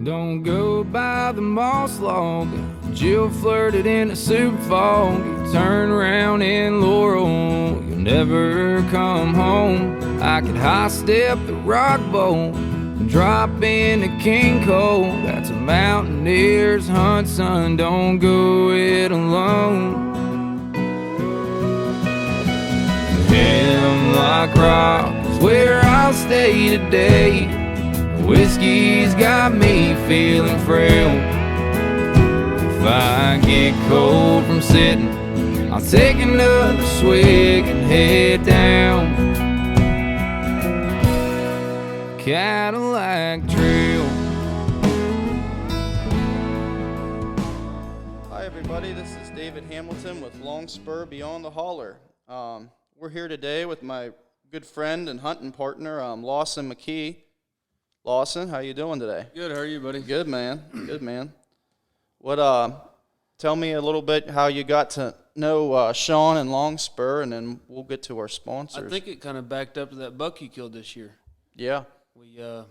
Don't go by the moss log. Jill flirted in a soup fog. You turn around in Laurel, you'll never come home. I could high step the rock bowl and drop in a king coal. That's a mountaineer's hunt, son. Don't go it alone. Hemlock Rock is where I'll stay today. Whiskey's got me feeling frail. If I get cold from sitting, I'll take another swig and head down Cadillac Trail. Hi everybody, this is David Hamilton with Longspur Beyond the Holler. We're here today with my good friend and hunting partner, Lawson McKee. Lawson, how you doing today? Good, how are you, buddy? Good, man. Good, man. What? Tell me a little bit how you got to know Sean and Longspur, and then we'll get to our sponsors. I think it kind of backed up to that buck you killed this year. Yeah. You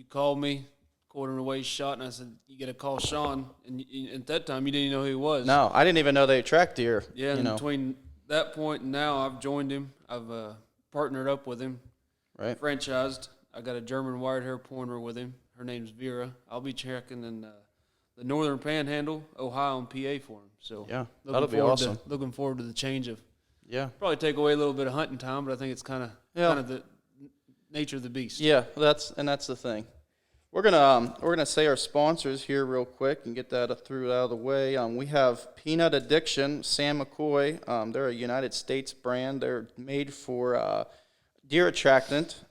called me, quarter of the way shot, and I said, you got to call Sean. And at that time, you didn't even know who he was. No, I didn't even know they track deer. Yeah, and between that point and now, I've joined him. I've partnered up with him. Right. Franchised. I got a German wired hair pointer with him. Her name's Vera. I'll be checking in the northern panhandle, Ohio and PA for him. So yeah, that'll be awesome. Looking forward to the change of. Yeah. Probably take away a little bit of hunting time, but I think it's kind of the nature of the beast. Yeah, that's the thing. We're gonna say our sponsors here real quick and get that out of the way. We have Peanut Addiction, Sam McCoy. They're a United States brand. They're made for deer attractant.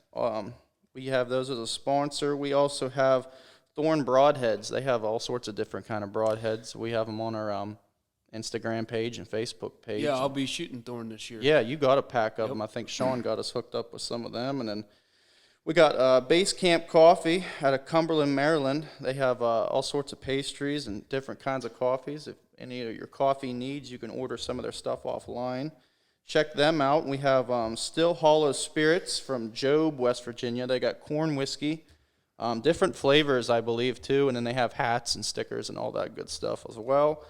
We have those as a sponsor. We also have Thorn Broadheads. They have all sorts of different kind of broadheads. We have them on our Instagram page and Facebook page. Yeah, I'll be shooting Thorn this year. Yeah, you got a pack of them. I think Sean got us hooked up with some of them. And then we got Base Camp Coffee out of Cumberland, Maryland. They have all sorts of pastries and different kinds of coffees. If any of your coffee needs, you can order some of their stuff offline. Check them out. We have Still Hollow Spirits from Job, West Virginia. They got corn whiskey, different flavors, I believe, too. And then they have hats and stickers and all that good stuff as well.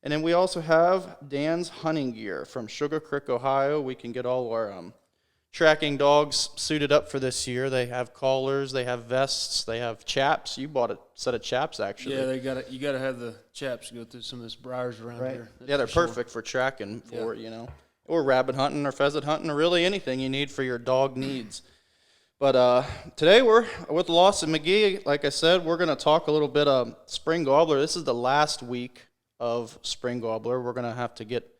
And then we also have Dan's Hunting Gear from Sugar Creek, Ohio. We can get all our tracking dogs suited up for this year. They have collars, they have vests, they have chaps. You bought a set of chaps, actually. Yeah, you got to have the chaps go through some of this briars around here. Yeah, they're perfect for tracking or rabbit hunting or pheasant hunting or really anything you need for your dog needs. But today we're with Lawson McGee. Like I said, we're going to talk a little bit of spring gobbler. This is the last week of spring gobbler. We're going to have to get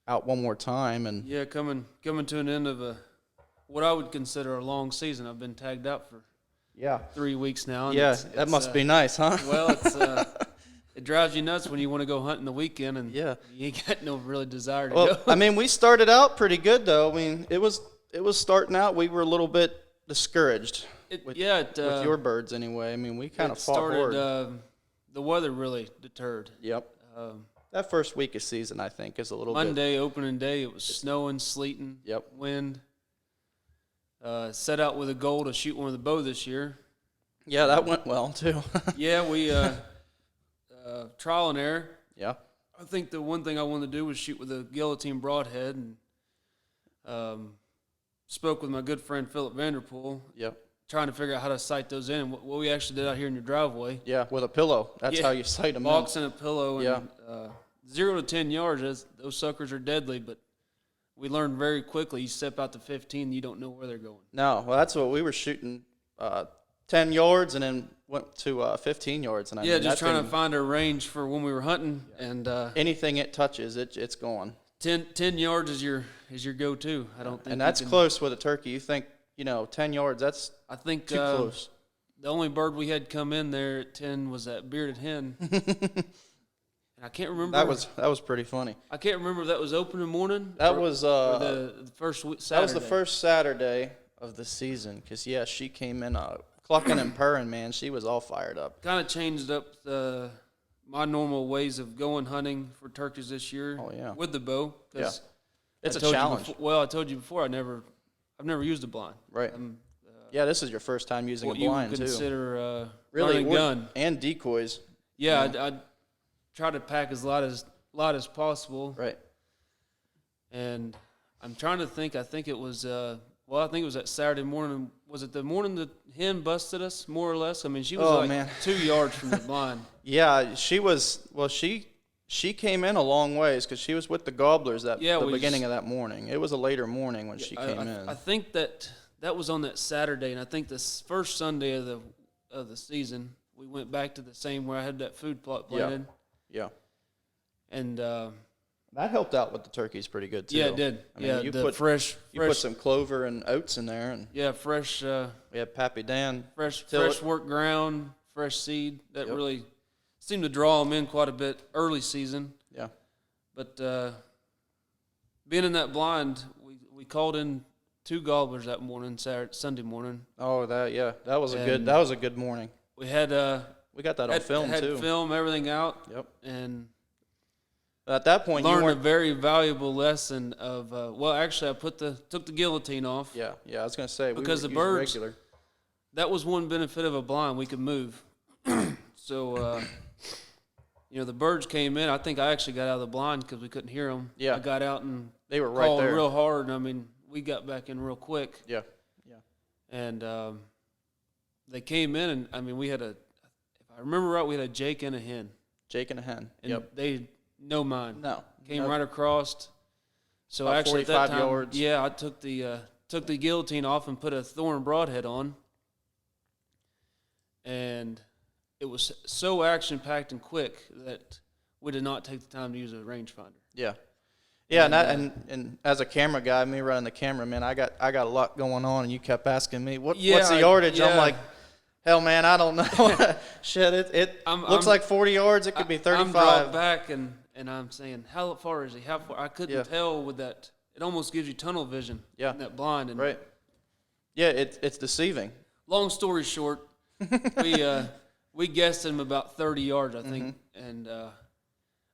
out one more time. And yeah, coming to an end of what I would consider a long season. I've been tagged out for 3 weeks now. And that must be nice, huh? Well, it drives you nuts when you want to go hunting the weekend and you ain't got no really desire to go. I mean, we started out pretty good, though. I mean, it was starting out. We were a little bit discouraged with your birds anyway. I mean, we kind of fought hard. The weather really deterred. Yep. That first week of season, I think, is a little Monday, opening day, it was snowing, sleeting, wind. Set out with a goal to shoot one with a bow this year. Yeah, that went well, too. Yeah, we trial and error. Yeah. I think the one thing I wanted to do was shoot with a guillotine broadhead, and spoke with my good friend Philip Vanderpool. Yep. Trying to figure out how to sight those in. What we actually did out here in your driveway. Yeah, with a pillow. That's how you sight them box in. and a pillow. And, 0 to 10 yards, those suckers are deadly, but we learned very quickly, you step out to 15, you don't know where they're going. No, well, that's what we were shooting, 10 yards and then went to 15 yards. And just trying to find a range for when we were hunting. And anything it touches, it's going. 10 yards is your go-to. I don't think. And that's close with a turkey. You think, 10 yards, that's I think too close. The only bird we had come in there at 10 was that bearded hen. And I can't remember. That was pretty funny. I can't remember if that was opening morning. That was the first Saturday. That was the first Saturday of the season. Because she came in clucking and purring. Man, she was all fired up. Kind of changed up my normal ways of going hunting for turkeys this year. Oh yeah. With the bow. Yeah. It's a challenge. I told you before I've never used a blind. Right. Yeah, this is your first time using a what you would blind, too. consider Really, running gun. and decoys. Yeah, I try to pack as lot as possible. Right. And I'm trying to think. I think it was I think it was that Saturday morning. Was it the morning the hen busted us, more or less? I mean, she was man. 2 yards from the blind. Yeah, she was. Well, she came in a long ways because she was with the gobblers the beginning of that morning. It was a later morning when she came in. I think that was on that Saturday, and I think this first Sunday of the season, we went back to the same where I had that food plot planted. Yeah. And that helped out with the turkeys pretty good too. Yeah, it did. I mean, you put some clover and oats in there, and fresh. We had Pappy Dan. Fresh work ground, fresh seed. That really seemed to draw them in quite a bit early season. Yeah. But being in that blind, we called in 2 gobblers that morning, Sunday morning. Oh, that was a good morning. We had we got that on film too. Had film everything out. Yep. And at that point, learned a very valuable lesson of. Actually, I took the guillotine off. Yeah. I was gonna say because the birds. Regular. That was one benefit of a blind. We could move. So, the birds came in. I think I actually got out of the blind because we couldn't hear them. Yeah. I got out and they were right there, real hard. And I mean, we got back in real quick. Yeah. And they came in, and I mean, if I remember right, we had a Jake and a hen. Jake and a hen. And they. No mind. No. Came right across. So about actually, 45 at that time, yards. Yeah, I took the guillotine off and put a thorn broadhead on, and it was so action packed and quick that we did not take the time to use a rangefinder. Yeah. And as a camera guy, me running the camera, man, I got a lot going on, and you kept asking me what's the yardage. I'm like, hell, man, I don't know. Shit, it looks like 40 yards. It could be 35. I'm dropped back and I'm saying, how far is he? How far? I couldn't tell with that. It almost gives you tunnel vision. Yeah. In that blind. And right. Yeah, it's deceiving. Long story short, we guessed him about 30 yards, I think, and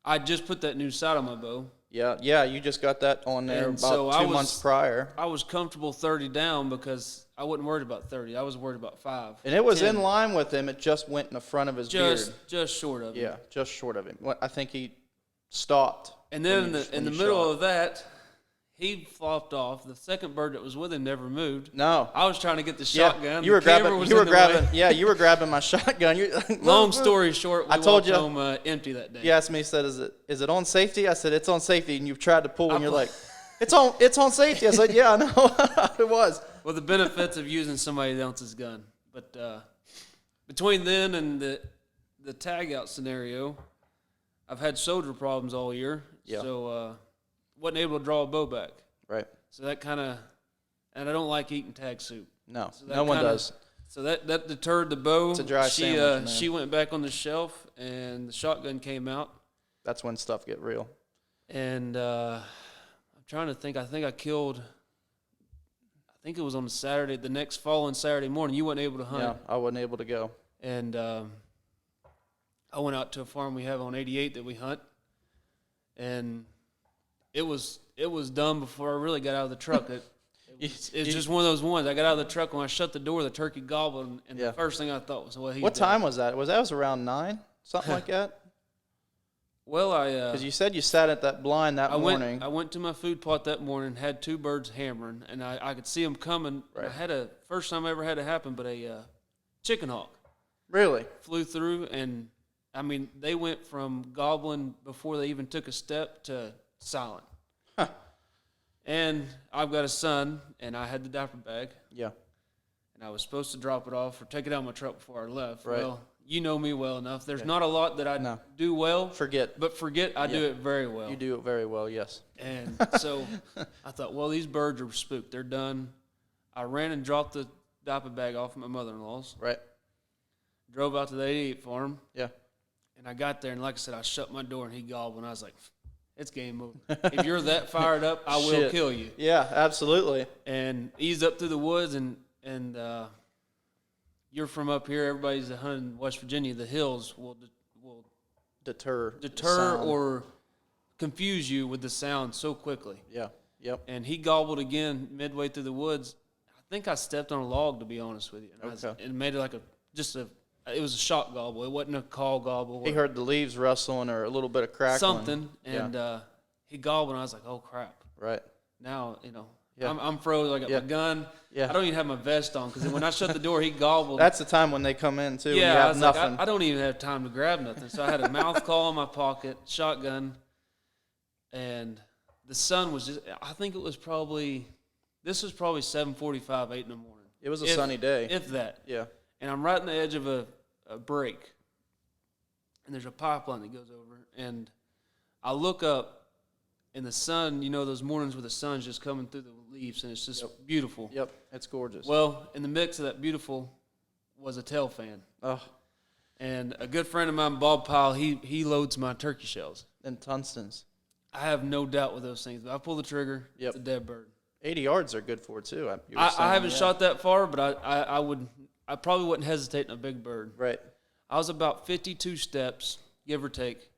I just put that new sight on my bow. Yeah, you just got that on there about 2 months prior. I was comfortable 30 down because I wasn't worried about 30. I was worried about 5. And it was 10. in line with him. It just went in the front of his beard. Just short of him. Yeah, just short of him. I think he stopped. And then in the middle of that, he flopped off. The second bird that was with him never moved. No. I was trying to get the shotgun. You were grabbing my shotgun. Long story short, we walked home empty that day. You asked me, you said, is it on safety? I said, it's on safety. And you tried to pull, and you're like, it's on safety. I said, yeah, I know. It was. Well, the benefits of using somebody else's gun. But between then and the tag out scenario, I've had soldier problems all year. Yeah. So wasn't able to draw a bow back. Right. So that kind of, and I don't like eating tag soup. No, so no one does. So that deterred the bow. It's a dry sandwich, man. She went back on the shelf, and the shotgun came out. That's when stuff get real. And I'm trying to think. I think I killed. I think it was on Saturday, the next following Saturday morning. You weren't able to hunt. Yeah, I wasn't able to go. And I went out to a farm we have on 88 that we hunt, and it was done before I really got out of the truck. It's just one of those ones. I got out of the truck, when I shut the door, the turkey gobbled, and the first thing I thought was, well, he's What dead. time was that? That was around 9, something like that? Well, because you said you sat at that blind that morning. I went to my food plot that morning, had 2 birds hammering, and I could see them coming. Right. I had first time I ever had it happen, but a chicken hawk. Really? Flew through, and I mean, they went from gobbling before they even took a step to silent. Huh. And I've got a son, and I had the diaper bag. Yeah. And I was supposed to drop it off or take it out of my truck before I left. Right. Well, you know me well enough. There's not a lot that I do well. Forget. But I do it very well. You do it very well, yes. And so I thought, well, these birds are spooked. They're done. I ran and dropped the diaper bag off at my mother-in-law's. Right. Drove out to the 88 farm. Yeah. And I got there, and like I said, I shut my door, and he gobbled, and I was like, it's game over. If you're that fired up, I will kill you. Yeah, absolutely. And eased up through the woods, and you're from up here. Everybody's hunting West Virginia. The hills will deter or confuse you with the sound so quickly. Yeah. Yep. And he gobbled again midway through the woods. I think I stepped on a log, to be honest with you. And and made it like it was a shot gobble. It wasn't a call gobble. He heard the leaves rustling or a little bit of crackling. Something, and he gobbled, and I was like, oh, crap. Right. Now, I'm froze. I got my gun. Yeah. I don't even have my vest on because when I shut the door, he gobbled. That's the time when they come in, too, when you I have was nothing. like, I don't even have time to grab nothing. So I had a mouth call in my pocket, shotgun, and the sun was just, I think it was probably, this was probably 7:45, 8 in the morning. It was a sunny day. If that. Yeah. And I'm right on the edge of a break, and there's a pipeline that goes over, and I look up, and the sun, those mornings where the sun's just coming through the leaves, and it's just beautiful. Yep, it's gorgeous. Well, in the mix of that beautiful was a tail fan. Oh. And a good friend of mine, Bob Pyle, he loads my turkey shells. And tungstens. I have no doubt with those things. But I pull the trigger, it's a dead bird. 80 yards are good for it, too. I haven't shot that far, but I probably wouldn't hesitate in a big bird. Right. I was about 52 steps, give or take.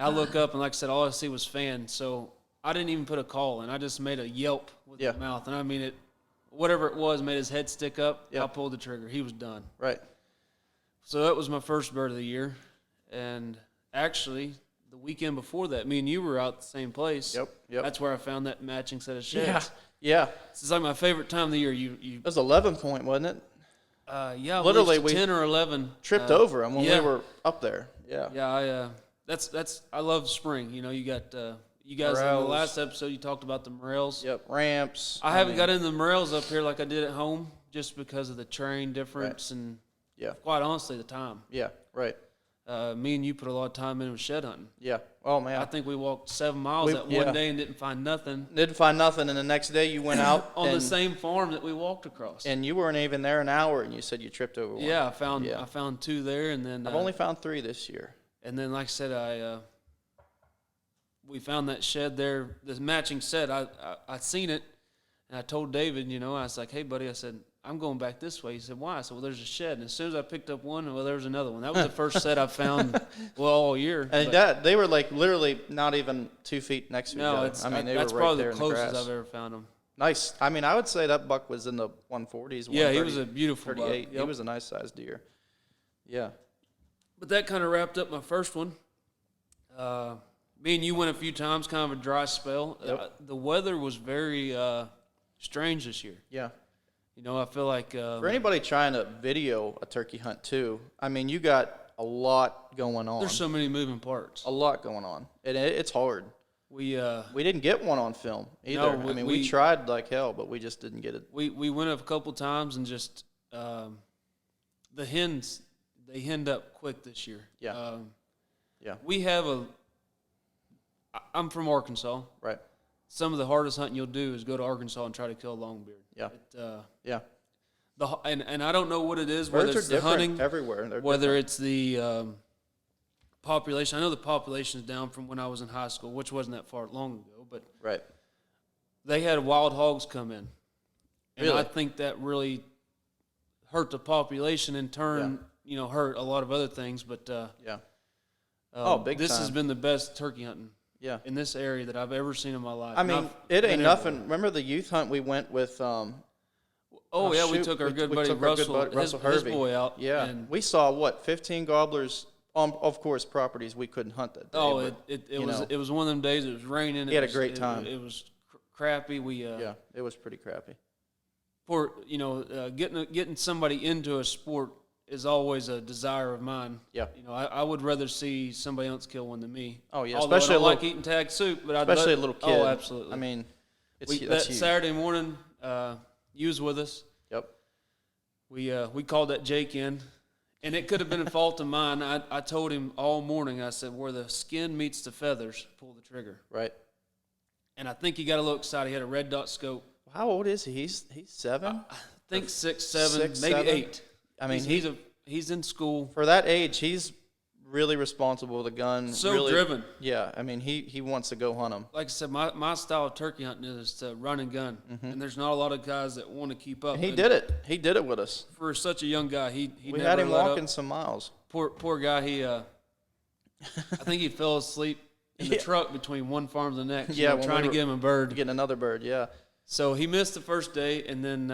I look up, and like I said, all I see was fan. So I didn't even put a call in. I just made a yelp with my mouth. And I mean, whatever it was, made his head stick up. I pulled the trigger. He was done. Right. So that was my first bird of the year. And actually, the weekend before that, me and you were out at the same place. Yep. That's where I found that matching set of sheds. Yeah. This is like my favorite time of the year. It was 11 point, wasn't it? Yeah, literally we 10 or 11 tripped over them when we were up there. Yeah. Yeah, I love spring. You got you guys Morels. in the last episode you talked about the morels. Yep, ramps. I haven't got into the morels up here like I did at home just because of the terrain difference and quite honestly the time. Yeah, right. Me and you put a lot of time into shed hunting. Yeah. Oh man. I think we walked 7 miles that one day and didn't find nothing. Didn't find nothing, and the next day you went out on the same farm that we walked across. And you weren't even there an hour, and you said you tripped over one. Yeah, I found 2 there, and then I've only found 3 this year. And then, like I said, we found that shed there, the matching set. I seen it, and I told David, I was like, hey, buddy, I said, I'm going back this way. He said, why? I said, well, there's a shed. And as soon as I picked up one, there was another one. That was the first set I found, all year. And they were like literally not even 2 feet next to each other. That's were probably right there the closest in the grass. I've ever found them. Nice. I mean, I would say that buck was in the 140s. Yeah, he was a beautiful 38. buck. He was a nice sized deer. Yeah. But that kind of wrapped up my first one. Me and you went a few times, kind of a dry spell. Yep. The weather was very strange this year. Yeah. I feel like for anybody trying to video a turkey hunt too, I mean, you got a lot going on. There's so many moving parts. A lot going on, and it's hard. We didn't get one on film either. No, we tried like hell, but we just didn't get it. We went up a couple times and just the hens, they henned up quick this year. Yeah. We have I'm from Arkansas. Right. Some of the hardest hunting you'll do is go to Arkansas and try to kill a longbeard. Yeah. And I don't know what it is, Birds whether it's are the hunting, everywhere. whether it's the population. I know the population is down from when I was in high school, which wasn't that far long ago, but right. They had wild hogs come in. And really? I think that really hurt the population in turn, hurt a lot of other things. But big this time. has been the best turkey hunting in this area that I've ever seen in my life. I mean, it ain't nothing. Remember the youth hunt we went with? We took our good buddy Russell, his boy out. Yeah, and we saw 15 gobblers on, of course, properties we couldn't hunt that day. Oh, it was one of them days. It was raining. He had a great time. It was crappy. It was pretty crappy. Getting somebody into a sport is always a desire of mine. Yeah. I would rather see somebody else kill one than me. Oh yeah, although especially I don't like eating tag soup, but especially a little kid. Oh, absolutely. I mean, that's huge. Saturday morning. You was with us. Yep. We called that Jake in, and it could have been a fault of mine. I told him all morning. I said, where the skin meets the feathers, pull the trigger. Right. And I think he got a little excited. He had a red dot scope. How old is he? He's 7. I think 6, 7, maybe 7? 8. I mean, he's in school for that age. He's really responsible with a gun. So really driven. Yeah, I mean, he wants to go hunt them. Like I said, my style of turkey hunting is to run and gun, and there's not a lot of guys that want to keep up. And he did it. He did it with us. For such a young guy, we never had him walking some miles. Poor guy. He I think he fell asleep in the truck between one farm and the next. Yeah, trying to get him a bird. Getting another bird. Yeah. So he missed the first day, and then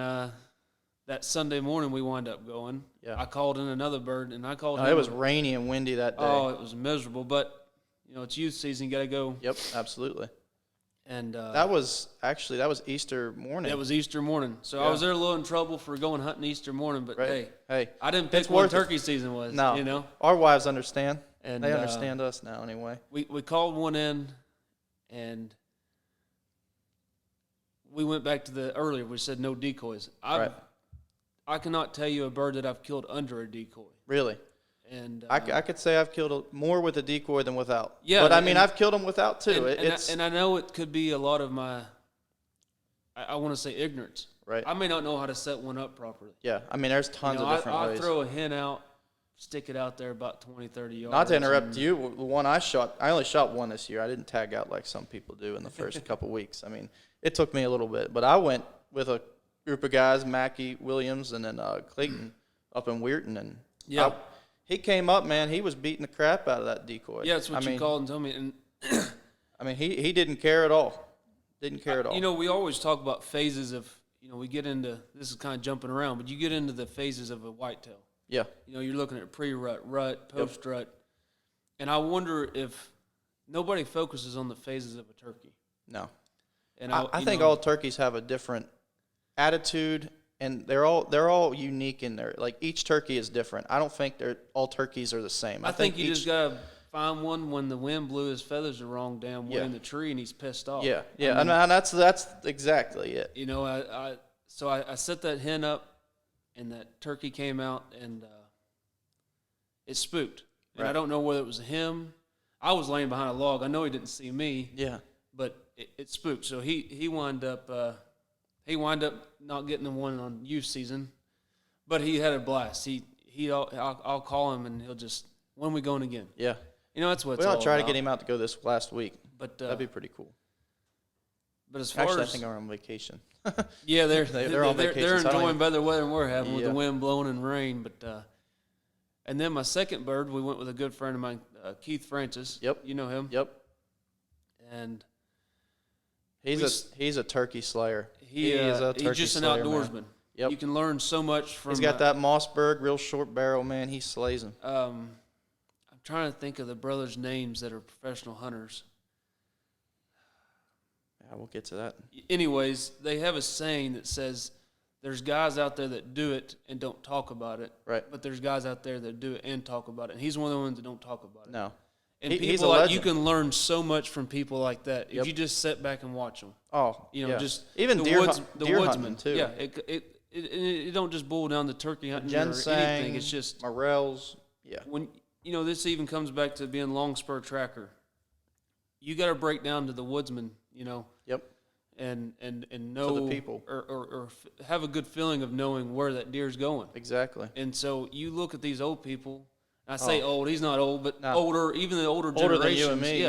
that Sunday morning we wound up going. Yeah. I called in another bird, and I called No, him. it was rainy and windy that day. Oh, it was miserable, but it's youth season. You got to go. Yep, absolutely. And that was Easter morning. It was Easter morning, so Yeah. I was there a little in trouble for going hunting Easter morning. But Right. Hey, I didn't pick it's when worth it. turkey season was. No, our wives understand. And they understand us now anyway. We called one in, and we went back to the earlier. We said no decoys. Right. I cannot tell you a bird that I've killed under a decoy. Really? And I could say I've killed more with a decoy than without. Yeah, but I mean I've killed them without too. And I know it could be a lot of my, I want to say ignorance. Right. I may not know how to set one up properly. Yeah, I mean there's tons of different ways. I throw a hen out, stick it out there about 20, 30 yards. Not to interrupt you, the one I only shot one this year. I didn't tag out like some people do in the first couple weeks. I mean, it took me a little bit, but I went with a group of guys, Mackie, Williams, and then Clayton up in Weirton, and he came up, man. He was beating the crap out of that decoy. Yeah, that's what you called and told me. And I mean, he didn't care at all. Didn't care at all. We always talk about phases of, we get into, this is kind of jumping around, but you get into the phases of a whitetail. Yeah. You're looking at pre-rut, rut, post-rut. And I wonder if nobody focuses on the phases of a turkey. No. And I think all turkeys have a different attitude, and they're all unique in there. Like each turkey is different. I don't think all turkeys are the same. I think you just gotta find one when the wind blew his feathers the wrong damn way in the tree and he's pissed off. Yeah, yeah, and that's exactly it. So I set that hen up, and that turkey came out, and it spooked. And Right. I don't know whether it was him. I was laying behind a log. I know he didn't see me. Yeah. But it spooked. So he wound up not getting the one on youth season, but he had a blast. I'll call him and he'll just, when we going again? Yeah. That's what it's I'll all try about. to get him out to go this last week. But that'd be pretty cool. But as far Actually, as I think I'm on vacation. yeah, they're on vacation. They're So I don't enjoying even- better weather than we're having with Yeah. the wind blowing and rain. But and then my second bird, we went with a good friend of mine, Keith Francis. Yep. You know him. Yep. And he's a turkey slayer. he's just an slayer, outdoorsman. man. Yep. You can learn so much from. He's got that Mossberg, real short barrel, man. He slays them. I'm trying to think of the brothers' names that are professional hunters. Yeah, we'll get to that. Anyways, they have a saying that says, "There's guys out there that do it and don't talk about it, Right. but there's guys out there that do it and talk about it." And he's one of the ones that don't talk about it. No. And He's people a like legend. you can learn so much from people like that if Yep. you just sit back and watch them. Oh, yeah. Just even the deer woodsmen hunting too. Yeah, it don't just boil down to turkey hunting Ginseng, or anything. It's just morels. Yeah. when this even comes back to being Longspur tracker. You got to break down to the woodsman, Yep. and know To the people. or have a good feeling of knowing where that deer's going. Exactly. And so you look at these old people. I say Oh. old. He's not old, but No. older. Even the older Older generations. than you and me.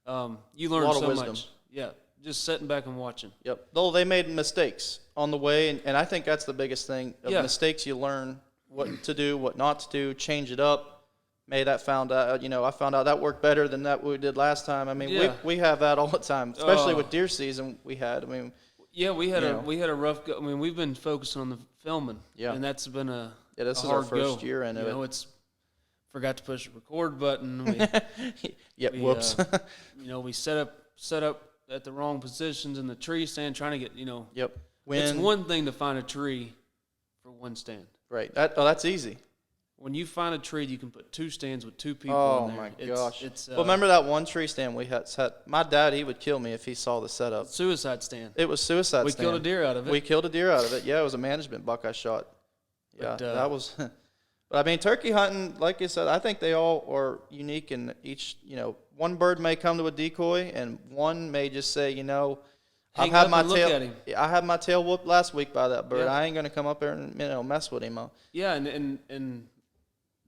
Yeah. You learn A lot of so wisdom. much. Yeah, just sitting back and watching. Yep. Though they made mistakes on the way, and I think that's the biggest thing. Of Yeah. mistakes, you learn what to do, what not to do, change it up. I found out that worked better than that we did last time. I mean, Yeah. we have that all the time, especially Oh. with deer season. We had. I mean, Yeah, we had You know. we had a rough go. I mean, we've been focusing on the filming. Yeah. And that's been a this a is our hard first go. year into it. It's forgot to push the record button. Yeah. We, Whoops. We set up at the wrong positions in the tree stand, trying to get Yep. It's one thing to find a tree for one stand. Right. That's easy. When you find a tree, you can put two stands with two people Oh in there. my gosh. It's Well, remember that one tree stand we had set? My dad, he would kill me if he saw the setup. suicide stand. It was suicide We stand. killed a deer out of it. We killed a deer out of it. Yeah, it was a management buck I shot. Yeah, But, that was. But I mean, turkey hunting, like you said, I think they all are unique in each. One bird may come to a decoy, and one may just say, I've Hang had up my and look tail. at him. I had my tail whooped last week by that bird. Yeah. I ain't gonna come up there and mess with him. Yeah, and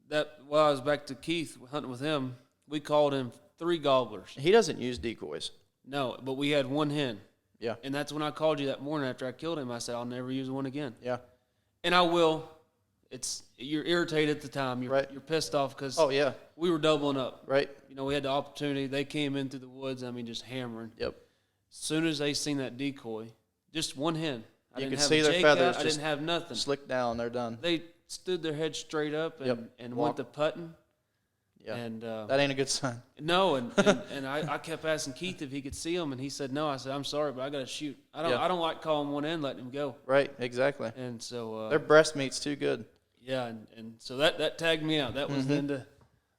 that while I was back to Keith hunting with him, we called him 3 gobblers. He doesn't use decoys. No, but we had one hen. Yeah. And that's when I called you that morning after I killed him. I said, I'll never use one again. Yeah. And I will. You're irritated at the time. Right. You're pissed off because Oh yeah. we were doubling up. Right. We had the opportunity. They came in through the woods, just hammering. Yep. As soon as they seen that decoy, Just one hen. I You didn't could have see a their jake feathers out. I just didn't have nothing. Slick down, they're done. They stood their head straight up and, Yep. and Walk. went to putting. Yeah, And that ain't a good sign. no, and I kept asking Keith if he could see him, and he said no. I said, I'm sorry, but I got to shoot. I don't like calling one in, letting him go. Right, exactly. And so Their breast meat's too good. yeah, and so that tagged me out. That was Mm-hmm.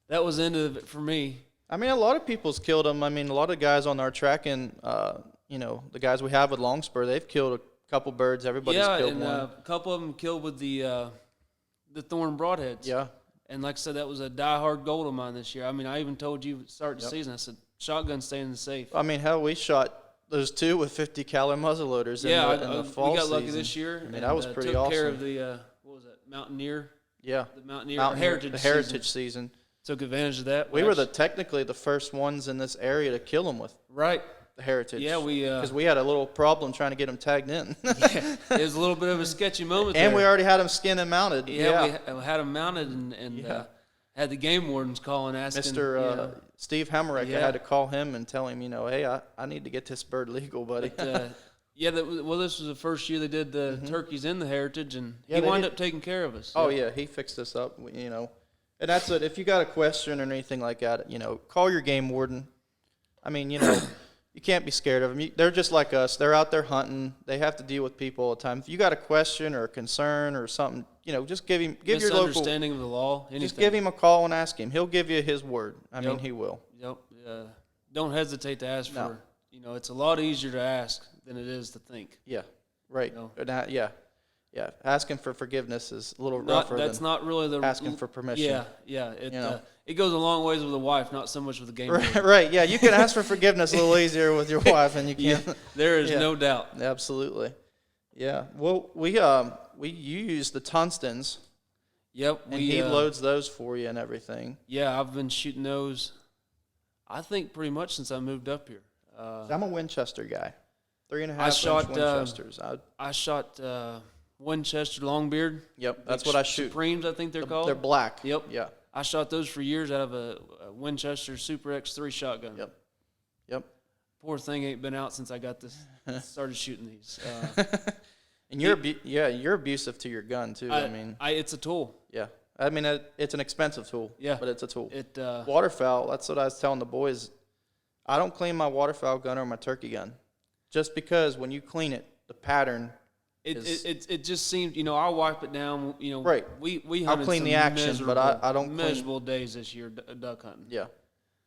that was the end of it for me. I mean, a lot of people's killed them. I mean, a lot of guys on our tracking, the guys we have with Longspur, they've killed a couple birds. Everybody's killed and one. a couple of them killed with the thorn broadheads. Yeah. And like I said, that was a diehard goal of mine this year. I mean, I even told you start the season. I said, shotgun stay in the safe. I mean, hell, we shot those two with 50 caliber muzzleloaders in the fall we got lucky season. this year. I mean, that was pretty awesome. Took care of the what was that, Mountaineer? Yeah. The Mountaineer Heritage season. Took advantage of that. We were technically the first ones in this area to kill them with right. the Heritage. Yeah, because we had a little problem trying to get them tagged in. It was a little bit of a sketchy moment. And there. we already had them skinned and mounted. Yeah, we had them mounted and had the game wardens calling, asking. Mr. Steve Hammerich, Yeah. I had to call him and tell him, hey, I need to get this bird legal, buddy. But, this was the first year they did the turkeys in the Heritage, and Yeah, he they wound did. up taking care of us. Oh, yeah, he fixed us up, And that's it. If you got a question or anything like that, call your game warden. I mean, you can't be scared of them. They're just like us. They're out there hunting. They have to deal with people all the time. If you got a question or a concern or something, just give your local understanding of the law. Anything. Just give him a call and ask him. He'll give you his word. I mean, he will. Yep. Don't hesitate to ask No. for. It's a lot easier to ask than it is to think. Yeah. Right. No. Yeah. Asking for forgiveness is a little rougher That's than not really the asking for permission. Yeah. It goes a long ways with the wife, not so much with the game. Right. Yeah. You can ask for forgiveness a little easier with your wife than you can. There is Yeah. no doubt. Absolutely. Yeah. Well, you use the tungstens. Yep. And he loads those for you and everything. Yeah, I've been shooting those. I think pretty much since I moved up here. I'm a Winchester guy. 3.5 I shot inch Winchesters. I shot Winchester Longbeard. Yep, that's what I shoot. Supremes, I think they're called. They're black. Yep. Yeah. I shot those for years out of a Winchester Super X3 shotgun. Yep. Poor thing ain't been out since I got this. Started shooting these. And you're abusive to your gun too. It's a tool. Yeah. I mean, it's an expensive tool. Yeah. But it's a tool. It Waterfowl. That's what I was telling the boys. I don't clean my waterfowl gun or my turkey gun, just because when you clean it, the pattern. It just seems, I'll wipe it down. Right. We I'll hunted clean some the action, but I don't clean. miserable days this year duck hunting. Yeah.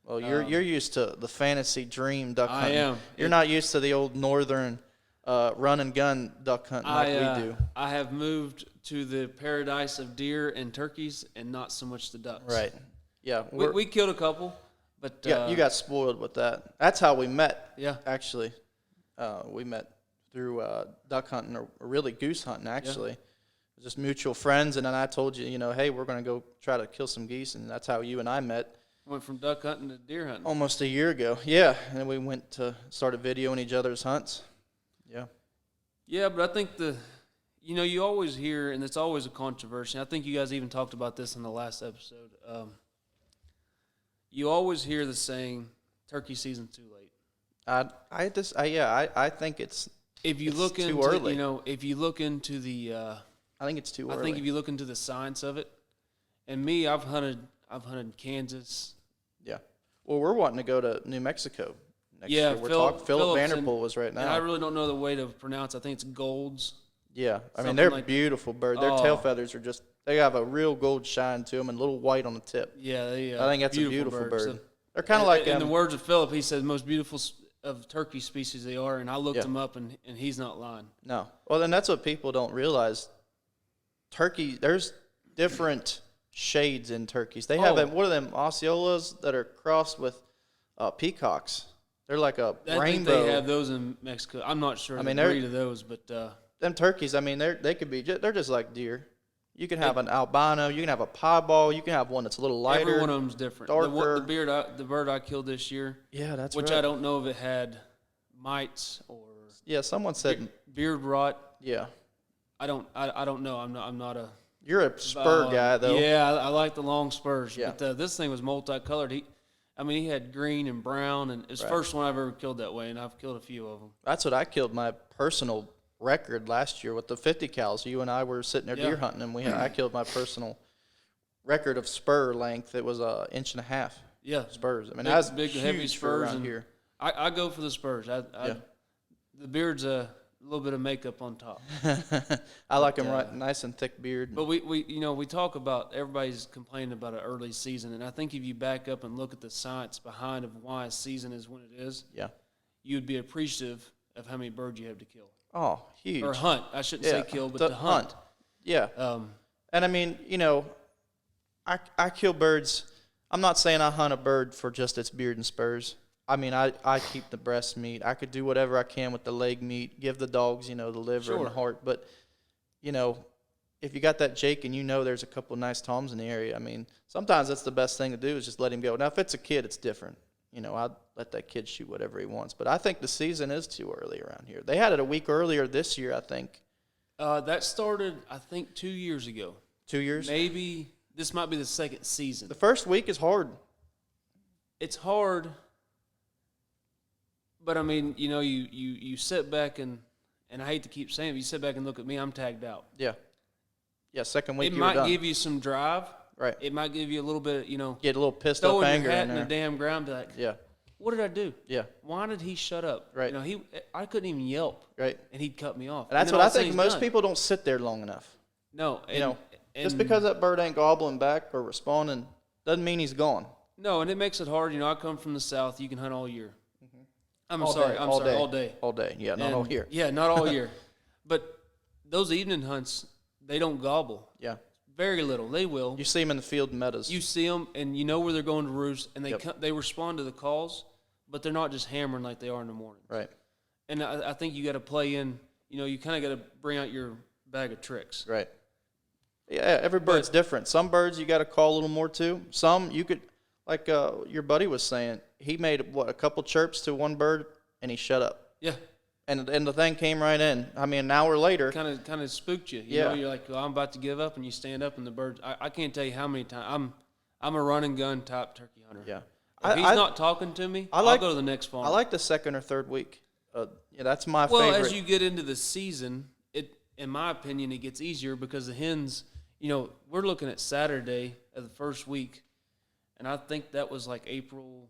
Well, you're used to the fantasy dream duck hunting. I am. You're not used to the old northern run and gun duck hunting like we do. I have moved to the paradise of deer and turkeys, and not so much the ducks. Right. Yeah. We killed a couple, but you got spoiled with that. That's how we met. Yeah. Actually, we met through duck hunting or really goose hunting. Actually, just mutual friends, and then I told you, hey, we're going to go try to kill some geese, and that's how you and I met. Went from duck hunting to deer hunting. Almost a year ago. Yeah, and then we went to started videoing each other's hunts. Yeah. Yeah, but I think you always hear, and it's always a controversy. I think you guys even talked about this in the last episode. You always hear the saying, "Turkey season's too late." I think it's. If you look too into, early. if you look into the, I think it's too early. I think if you look into the science of it, and me, I've hunted in Kansas. Yeah. Well, we're wanting to go to New Mexico next year. We're Philip Vanderpool was right now. And I really don't know the way to pronounce. I think it's Golds. Yeah, I mean Something they're like- beautiful birds. Their tail feathers are they have a real gold shine to them and a little white on the tip. Yeah, I think that's a beautiful birds. bird. They're kind of like in the words of Philip, he said most beautiful of turkey species they are, and I looked him up, and he's not lying. No, well then that's what people don't realize. Turkey, there's different shades in turkeys. They have what are them Osceolas that are crossed with peacocks. They're like a I rainbow. think they have those in Mexico. I'm not sure the breed of those, but them turkeys, I mean, they could be they're just like deer. You can have an albino, you can have a piebald, you can have one that's a little lighter. every one of them's different. darker. The bird I killed this year. Yeah, that's which right. I don't know if it had mites or someone said beard rot. yeah. I don't know. I'm not a. You're a spur guy though. Yeah, I like the long spurs. Yeah. But this thing was multicolored. He had green and brown, and it's the first one I've ever killed that way, and I've killed a few of them. That's what I killed my personal record last year with the 50 cals. You and I were sitting there deer hunting, and I killed my personal record of spur length. It was 1.5 inches. Yeah, spurs. I mean, big, that's big huge heavy spurs around and here. I go for the spurs. The beard's a little bit of makeup on top. I like them right, nice and thick beard. But we talk about everybody's complaining about an early season, and I think if you back up and look at the science behind of why a season is when it is, you'd be appreciative of how many birds you have to kill. Oh, huge. Or hunt. I shouldn't say kill, but to hunt. Yeah. And I mean, I kill birds. I'm not saying I hunt a bird for just its beard and spurs. I mean, I keep the breast meat. I could do whatever I can with the leg meat, give the dogs, the liver and the heart. But, if you got that Jake and there's a couple of nice toms in the area, I mean, sometimes that's the best thing to do is just let him go. Now, if it's a kid, it's different. I'd let that kid shoot whatever he wants. But I think the season is too early around here. They had it a week earlier this year, I think. That started, I think, 2 years ago. 2 years? Maybe this might be the second season. The first week is hard. It's hard, but I mean, you sit back and I hate to keep saying it, but you sit back and look at me, I'm tagged out. Yeah. Yeah, second week it might give you some drive. Right. It might give you a little bit, get a little pissed off anger your hat in there. the damn ground, be like, what did I do? Yeah. Why did he shut up? Right. I couldn't even yelp. Right. And he'd cut me off. And that's what I think. Most people don't sit there long enough. No. Just because that bird ain't gobbling back or responding doesn't mean he's gone. No, and it makes it hard. I come from the South. You can hunt all year. I'm all sorry, all day. All day, yeah, not all year. Yeah, not all year. But those evening hunts, they don't gobble. Yeah. Very little. They will. You see them in the field meadows. You see them, and you know where they're going to roost, and they respond to the calls, but they're not just hammering like they are in the morning. Right. And I think you got to play in, you kind of got to bring out your bag of tricks. Right. Yeah, every bird's different. Some birds you got to call a little more to. Some you could, like your buddy was saying, he made, a couple chirps to one bird, and he shut up. Yeah. And the thing came right in. I mean, an hour later. Kind of spooked you. You know, you're like, I'm about to give up, and you stand up, and the bird. I can't tell you how many times. I'm a run and gun type turkey hunter. Yeah. If he's not talking to me, I'll go to the next farm. I like the second or third week. That's my favorite. Well, as you get into the season, in my opinion, it gets easier because the hens. We're looking at Saturday of the first week, and I think that was like April.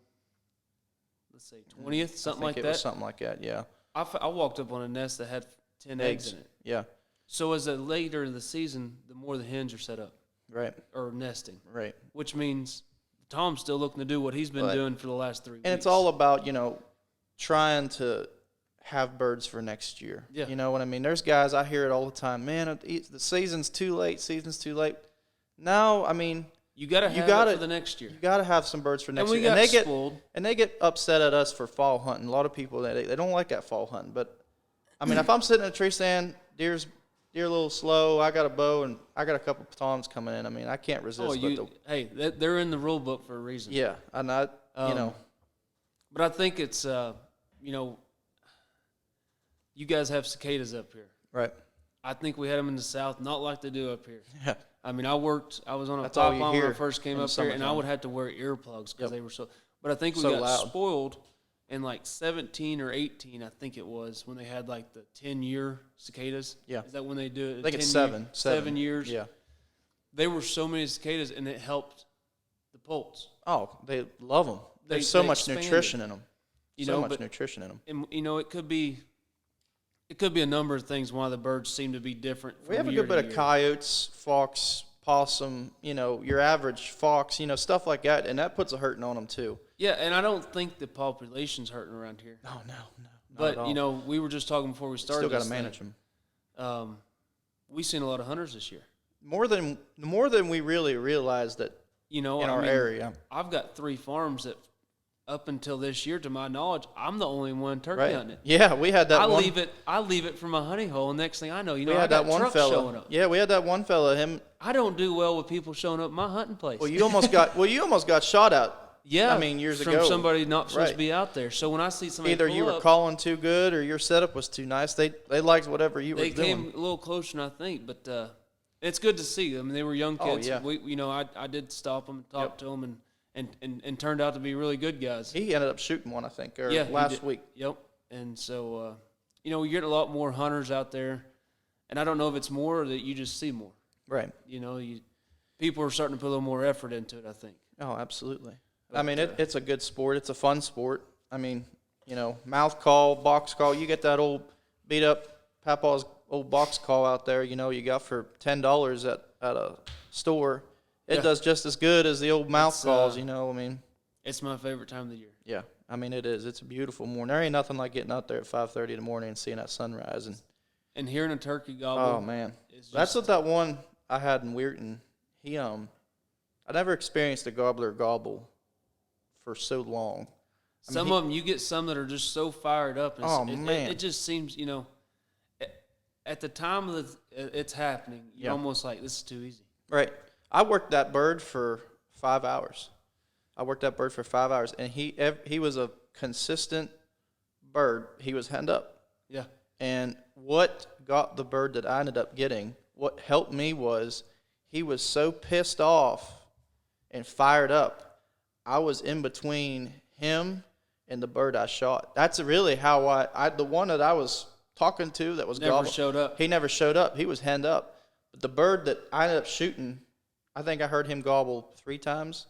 Let's say 20th, something like that. It was something like that. Yeah. I walked up on a nest that had 10 eggs in it. Yeah. So as later in the season, the more the hens are set up. Right. Or nesting. Right. Which means Tom's still looking to do what he's been doing for the last 3 weeks. And it's all about, trying to have birds for next year. Yeah. You know what I mean? There's guys, I hear it all the time. Man, the season's too late. No, I mean, you got to have it for the next year. You got to have some birds for next year. And we got spoiled. And they get upset at us for fall hunting. A lot of people, they don't like that fall hunting. But, I mean, if I'm sitting in a tree stand, deer a little slow, I got a bow, and I got a couple of toms coming in. I mean, I can't resist. Hey, they're in the rule book for a reason. Yeah, and But I think it's, you guys have cicadas up here. Right. I think we had them in the South, not like they do up here. Yeah. I mean, I was on a That's pop all you on when hear I first came in up the here, and I summertime. would have to wear earplugs because they were so. But I think we So got loud. spoiled in like 17 or 18, I think it was, when they had like the 10-year cicadas. Yeah. Is that when they do it? I think it's 7. 7 years. Yeah. There were so many cicadas, and it helped the poults. Oh, they love them. There's so much nutrition in them. Nutrition in them. And it could be a number of things why the birds seem to be different. We have a good bit of coyotes, fox, possum, your average fox, stuff like that, and that puts a hurting on them too. Yeah, and I don't think the population's hurting around here. No. But, we were just talking before we started. Still got to manage them. We've seen a lot of hunters this year. More than we really realized that in our area. I've got 3 farms that, up until this year, to my knowledge, I'm the only one turkey hunting it. Yeah, we had that. I leave it from a honey hole, and next thing I know, we had that one fella showing up. Yeah, we had that one fella. I don't do well with people showing up at my hunting place. Well, you almost got shot at. Yeah, I mean, years from ago, somebody not supposed to be out there. So when I see somebody, either you were calling too good or your setup was too nice. They liked whatever you were doing. They came a little closer than I think, but it's good to see. I mean, they were young kids. Oh, yeah. I did stop them and talk to them, and turned out to be really good guys. He ended up shooting one, I think, last week. Yep. And so you get a lot more hunters out there, and I don't know if it's more or that you just see more. Right. People are starting to put a little more effort into it, I think. Oh, absolutely. But, I mean, it's a good sport. It's a fun sport. I mean, mouth call, box call. You get that old beat up Papa's old box call out there, you got for $10 at a store. It does just as good as the old mouth calls, I mean. It's my favorite time of the year. Yeah, I mean, it is. It's a beautiful morning. There ain't nothing like getting out there at 5:30 in the morning and seeing that sunrise. And hearing a turkey gobble. Oh, man. That's what that one I had in Weirton. I never experienced a gobbler gobble for so long. Some of them, you get some that are just so fired up. And man. It just seems, at the time of it's happening, you're almost like, this is too easy. Right. I worked that bird for 5 hours. And he was a consistent bird. He was hand up. Yeah. And what got the bird that I ended up getting, what helped me was he was so pissed off and fired up. I was in between him and the bird I shot. That's really how the one that I was talking to that was never showed up. He never showed up. He was hand up. But the bird that I ended up shooting, I think I heard him gobble 3 times.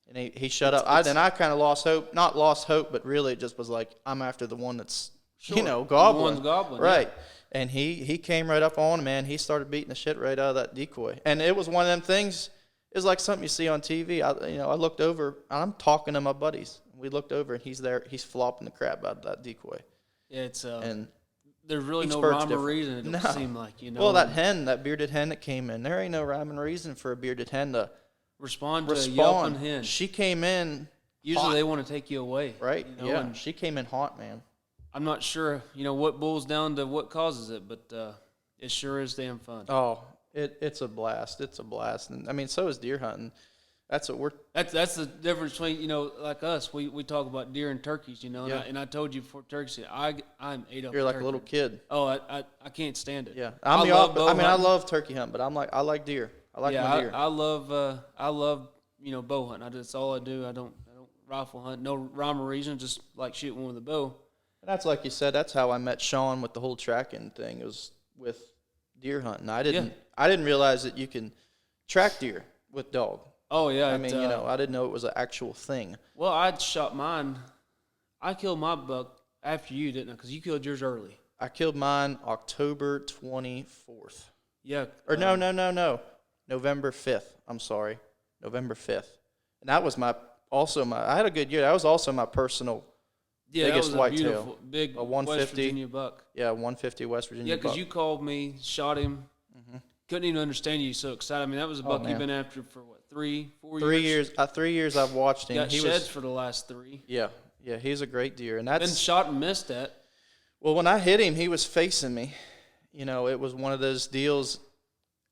And he shut up. I kind of lost hope. Not lost hope, but really just was like, I'm after the one that's, gobbling. The one's gobbling. Right. Yeah. And he came right up on him, man. He started beating the shit right out of that decoy. And it was one of them things, it was like something you see on TV. I looked over, and I'm talking to my buddies. We looked over, and he's there. He's flopping the crap out of that decoy. Yeah, it's and there's really no rhyme or reason, it don't seem like, Well, that bearded hen that came in, there ain't no rhyme and reason for a bearded hen to respond to a yelping hen. She came in usually hot. They want to take you away. Right, yeah. And she came in hot, man. I'm not sure, what boils down to what causes it, but it sure is damn fun. Oh, it's a blast. It's a blast. And, I mean, so is deer hunting. That's the difference between, like us, we talk about deer and turkeys, Yeah. and I told you before turkeys, I'm ate up. You're like turkey. a little kid. Oh, I can't stand it. Yeah, I love turkey hunt, but I like deer. I like my deer. I love bow hunting. That's all I do. I don't rifle hunt. No rhyme or reason. Just like shooting one with a bow. And that's like you said. That's how I met Sean with the whole tracking thing. It was with deer hunting. I didn't realize that you can track deer with dog. Oh yeah. I mean, I didn't know it was an actual thing. Well, I shot mine. I killed my buck after you, didn't I? Because you killed yours early. I killed mine October 24th. Yeah. Or no. November 5th. I'm sorry. November 5th. And that was I had a good year. That was also my personal biggest whitetail. Big a 150 West Virginia buck. Yeah, 150 West Virginia buck. Yeah, because you called me, shot him. Mm-hmm. Couldn't even understand you so excited. I mean, that was a buck you've been after for what, 3, 4 years? 3 years. 3 years I've watched him. Got sheds for the last 3. Yeah, he's a great deer. And that's been shot and missed that. Well, when I hit him, he was facing me. It was one of those deals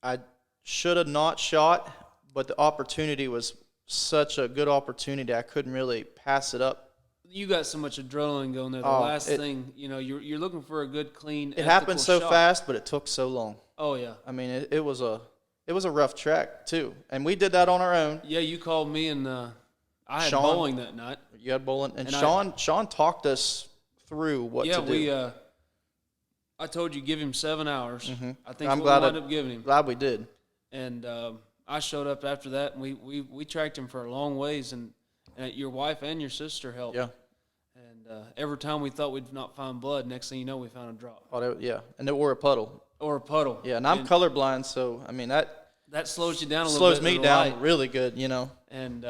I should have not shot, but the opportunity was such a good opportunity, I couldn't really pass it up. You got so much adrenaline going there. The last thing, you're looking for a good, clean. It happened so shot. fast, but it took so long. Oh yeah. I mean, it was a rough track too, and we did that on our own. Yeah, you called me, and I had bowling that night. You had bowling, and Sean talked us through what to do. Yeah, I told you give him 7 hours. Mm-hmm. I think I'm we glad wound up giving him. Glad we did. And I showed up after that, and we tracked him for a long ways, and your wife and your sister helped. Yeah. And every time we thought we'd not find blood, next thing you know, we found a drop. Oh, yeah, and it were a puddle. Or a puddle. Yeah, and I'm colorblind, so I mean that slows you down a little bit. Slows me down really good, And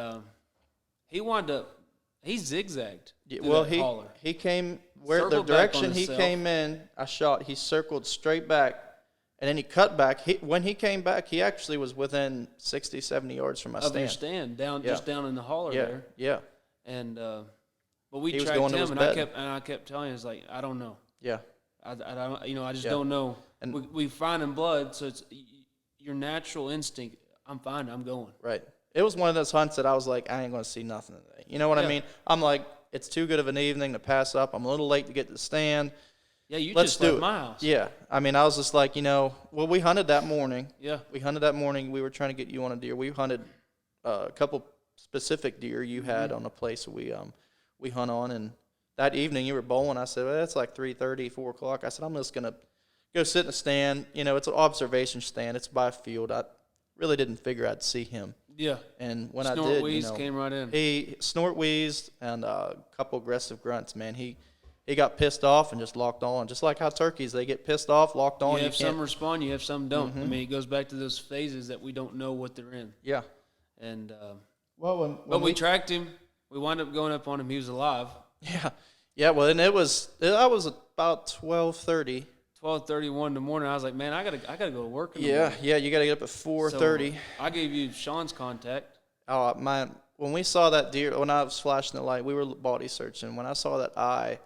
he wound up. He zigzagged. Yeah, well, he came where the direction he came in. I shot. He circled straight back, and then he cut back. When he came back, he actually was within 60, 70 yards from my stand. Of your stand, just down in the holler there. Yeah. And but we he tracked him, and bed. I kept telling him, it's like, I don't know. Yeah. I don't, I just don't know. And we finding blood, so it's your natural instinct. I'm fine. I'm going. Right. It was one of those hunts that I was like, I ain't going to see nothing today. You know what I mean? I'm like, it's too good of an evening to pass up. I'm a little late to get to the stand. Yeah, Let's just do left it. my house. Yeah. I mean, I was just like, we hunted that morning. Yeah. We hunted that morning. We were trying to get you on a deer. We hunted a couple specific deer you had on a place we hunt on, and that evening you were bowling. I said, well, it's like 3:30, 4 o'clock. I said, I'm just gonna go sit in a stand. You know, it's an observation stand. It's by a field. I really didn't figure I'd see him. Yeah. And when Snort I did, wheeze came right in. he snort wheezed and a couple aggressive grunts. Man, he got pissed off and just locked on. Just like how turkeys, they get pissed off, locked on. You have some respond, you have some don't. Mm-hmm. I mean, it goes back to those phases that we don't know what they're in. Yeah. And Well, but we tracked him. We wound up going up on him. He was alive. Yeah. Yeah. Well, and that was about 12:30. 12:31 in the morning. I was like, man, I gotta go to work. In the Yeah. morning. Yeah. You got to get up at 4:30. So I gave you Sean's contact. Oh, when we saw that deer, when I was flashing the light, we were body searching. When I saw that eye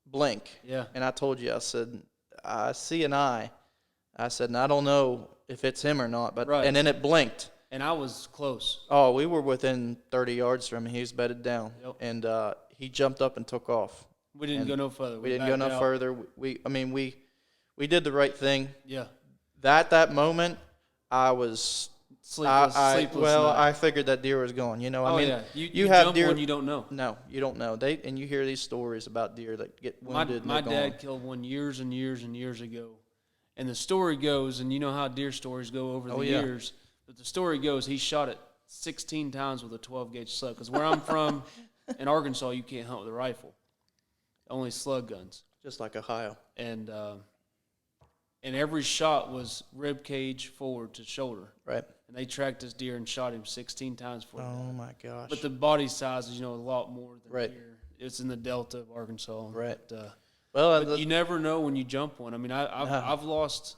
blink, Yeah. and I told you, I said, I see an eye. I said, and I don't know if it's him or not, but Right. and then it blinked. And I was close. Oh, we were within 30 yards from him. He was bedded down, Yep. and he jumped up and took off. We didn't go no further. We didn't go no backed out. further. We did the right thing. Yeah. That moment, I was Sleepless night. I figured that deer was gone. You know, I mean, yeah. you have jump deer when you don't know. No, you don't know. And you hear these stories about deer that get My wounded. my and they're dad gone. killed one years and years and years ago, and the story goes, and you know how deer stories go over the yeah. years. But the story goes, he shot it 16 times with a 12-gauge slug. Because where I'm from, in Arkansas, you can't hunt with a rifle, only slug guns. Just like Ohio. And every shot was rib cage forward to shoulder. Right. And they tracked this deer and shot him 16 times for him. Oh my gosh. But the body size is, a lot more than Right. here. It's in the Delta of Arkansas. Right. But, Well, you never know when you jump one. I mean, I've lost.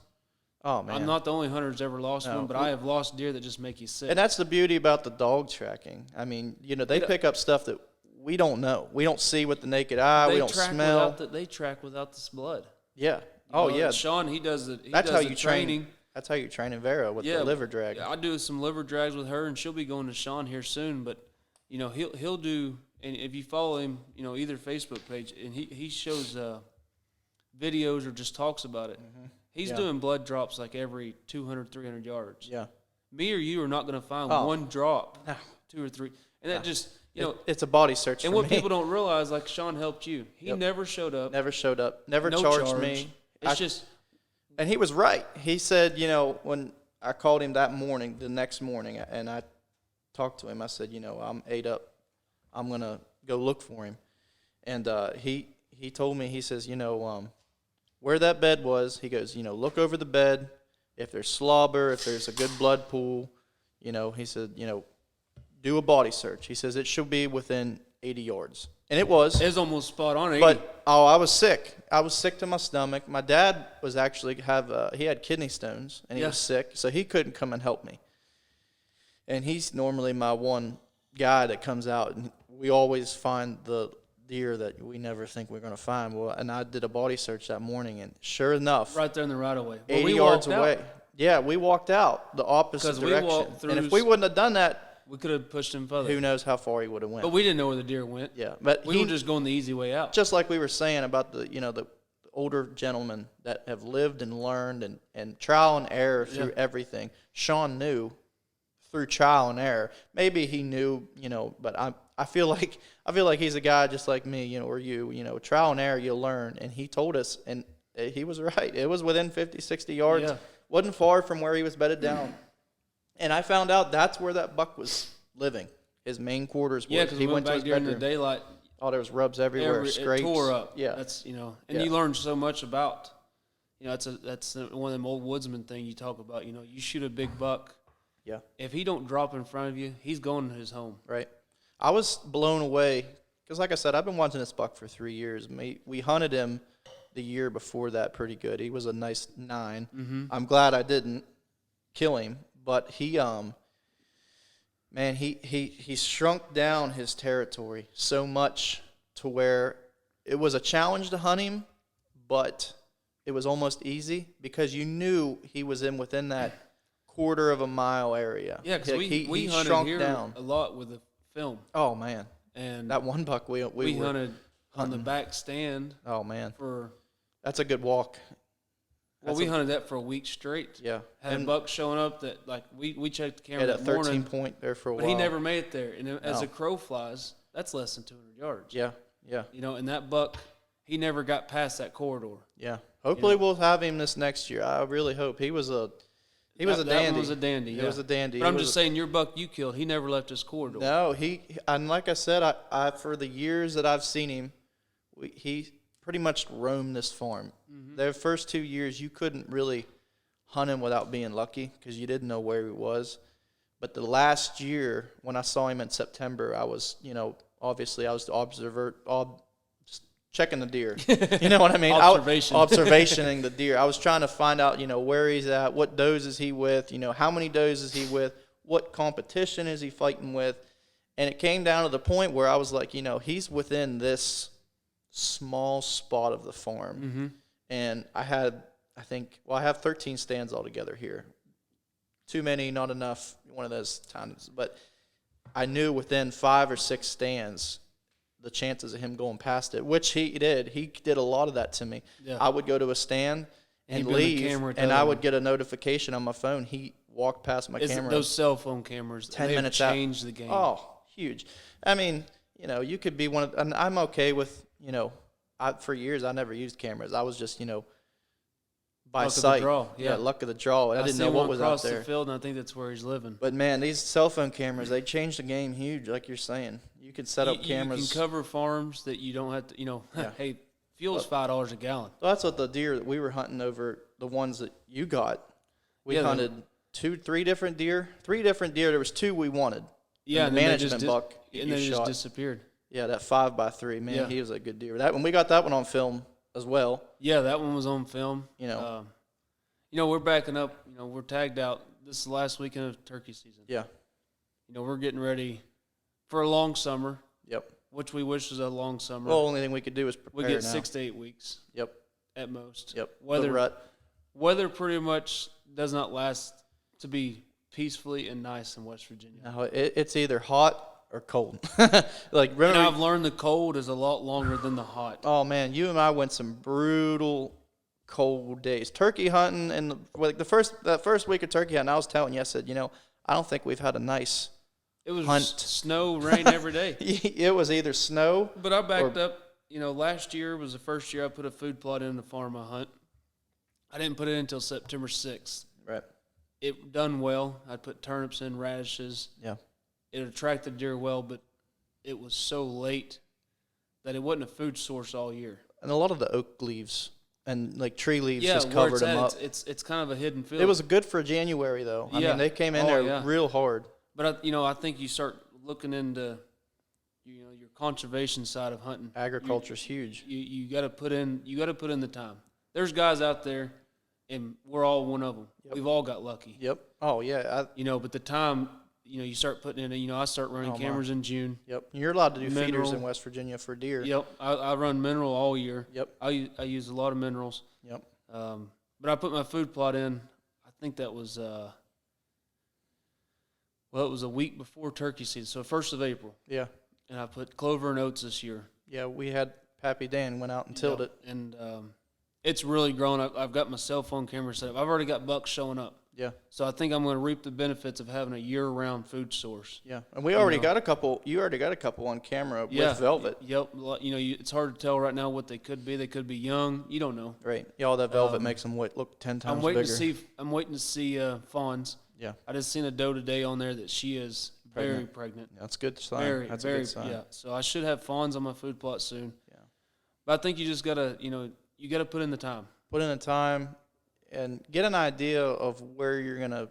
oh man. I'm not the only hunter who's ever lost No. one, but I have lost deer that just make you sick. And that's the beauty about the dog tracking. I mean, they pick up stuff that we don't know. We don't see with the naked eye. We don't smell. They track without this blood. Yeah. Oh yeah. Sean, he does it. That's how you training. train. That's how you train in Vera with the liver drag. I do some liver drags with her, and she'll be going to Sean here soon. But he'll do. And if you follow him, either Facebook page, and he shows videos or just talks about it. Mm-hmm. He's doing blood drops like every 200, 300 yards. Yeah. Me or you are not going to find one drop, 2 or 3, and that just it's a body search. And for what me. people don't realize, like Sean helped you. He never showed up. Never showed up. Never No charged charge. me. It's And he was right. He said, when I called him the next morning, and I talked to him, I said, I'm 8 up. I'm going to go look for him. And he told me, he says, where that bed was, he goes, look over the bed. If there's slobber, if there's a good blood pool, he said, do a body search. He says it should be within 80 yards. And it was. It was almost spot on. 80. But, I was sick. I was sick to my stomach. My dad was actually he had kidney stones, and he was sick, so he couldn't come and help me. And he's normally my one guy that comes out, and we always find the deer that we never think we're going to find. Well, and I did a body search that morning, and sure enough, right there in the right of way. 80 yards away. Yeah, we walked out the opposite direction. walked through And if we wouldn't have done that, we could have pushed him further. who knows how far he would have went. But we didn't know where the deer went. Yeah, but we were just going the easy way out. Just like we were saying about the older gentlemen that have lived and learned and trial and error through everything. Sean knew through trial and error. Maybe he knew, but I feel like he's a guy just like me, or you, trial and error you'll learn. And he told us, and he was right. It was within 50, 60 yards. Yeah. Wasn't far from where he was bedded down. And I found out that's where that buck was living. His main quarters was. Yeah, because he we went to back his during bedroom. the daylight. Oh, there was rubs everywhere, scrapes. It tore up. Yeah. That's and you learn so much about. That's one of them old woodsman thing you talk about. You shoot a big buck. Yeah. If he don't drop in front of you, he's going to his home. Right. I was blown away because, like I said, I've been watching this buck for 3 years. We hunted him the year before that pretty good. He was a nice 9. Mm-hmm. I'm glad I didn't kill him, but he shrunk down his territory so much to where it was a challenge to hunt him, but it was almost easy because you knew he was within that quarter of a mile area. Yeah, because we hunted shrunk here down a lot with the film. Oh man, and that one buck we were hunted on the back stand. Oh man, for that's a good walk. We hunted that for a week straight. Yeah, had a buck showing up that we checked the camera at that a 13 morning, point there for a while. but he never made it there. And as a crow flies, that's less than 200 yards. Yeah, Yeah. You know, and that buck, he never got past that corridor. Yeah. Hopefully we'll have him this next year. I really hope. He was a dandy. That one was a dandy. He was a dandy. But I'm just saying, your buck you killed, he never left his corridor. No, and like I said, I for the years that I've seen him, he pretty much roamed this farm. Mm-hmm. The first 2 years, you couldn't really hunt him without being lucky because you didn't know where he was. But the last year, when I saw him in September, I was, obviously I was the observer, just checking the deer. You know what I mean? Observationing the deer. I was trying to find out, where he's at, what does is he with, how many does is he with, what competition is he fighting with. And it came down to the point where I was like, he's within this small spot of the farm. Mm-hmm. And I have 13 stands altogether here. Too many, not enough, one of those times. But I knew within 5 or 6 stands, the chances of him going past it, which he did. He did a lot of that to me. Yeah. I would go to a stand and leave, and I would get a notification on my phone. He walked past my camera. Those cell phone cameras, 10 minutes out. Changed the game. Oh, huge. I mean, you could be one of, and I'm okay with, for years I never used cameras. I was just, by luck sight. Of the draw. Yeah, luck of the draw. I didn't know what was out there. The field, and I think that's where he's living. But man, these cell phone cameras, they changed the game huge, like you're saying. You could set up cameras. You can cover farms that you don't have to, Yeah. Hey, fuel's $5 a gallon. So that's what the deer that we were hunting over, the ones that you got. We hunted 3 different deer. 3 different deer. There was 2 we wanted. Yeah, and the management buck. And they just disappeared. Yeah, that 5x3, man, he was a good deer. That when we got that one on film as well. Yeah, that one was on film. We're backing up. We're tagged out. This is the last weekend of turkey season. Yeah. We're getting ready for a long summer. Yep. Which we wish was a long summer. Well, the only thing we could do is prepare we get now. 6 to 8 weeks. Yep. At most. Yep. Weather pretty much does not last to be peacefully and nice in West Virginia. No, it's either hot or cold. Remember, and I've learned the cold is a lot longer than the hot. Oh man, you and I went some brutal cold days. Turkey hunting, and that first week of turkey hunting, I was telling you, I said, I don't think we've had a nice it was hunt. Snow, rain every day. It was either snow. But I backed up. Last year was the first year I put a food plot in the farm I hunt. I didn't put it in until September 6th. Right. It done well. I put turnips in, radishes. Yeah. It attracted deer well, but it was so late that it wasn't a food source all year. And a lot of the oak leaves and tree leaves just where covered it's them up. It's kind of a hidden field. It was good for January though. I mean, they came in there real hard. But I think you start looking into your conservation side of hunting. Agriculture's huge. You got to put in the time. There's guys out there, and we're all one of them. Yep. We've all got lucky. Yep. Oh yeah. But the time. You start putting in. I start running cameras in June. Yep. You're allowed to do feeders in West Virginia for deer. Yep. I run mineral all year. Yep. I use a lot of minerals. Yep. But I put my food plot in. I think that was it was a week before turkey season, so 1st of April. Yeah. And I put clover and oats this year. Yeah, we had Pappy Dan went out and tilled it, and it's really grown. I've got my cell phone camera set up. I've already got bucks showing up. Yeah. So I think I'm going to reap the benefits of having a year-round food source. Yeah, and we already got a couple. You already got a couple on camera with velvet. Yep. It's hard to tell right now what they could be. They could be young. You don't know. Right. Yeah, all that velvet makes them look 10 times bigger. I'm waiting to see fawns. Yeah. I just seen a doe today on there that she is very pregnant. Yeah, that's a good sign. That's a good sign. Yeah. So I should have fawns on my food plot soon. Yeah. But I think you just gotta you gotta put in the time. Put in the time, and get an idea of where you're gonna.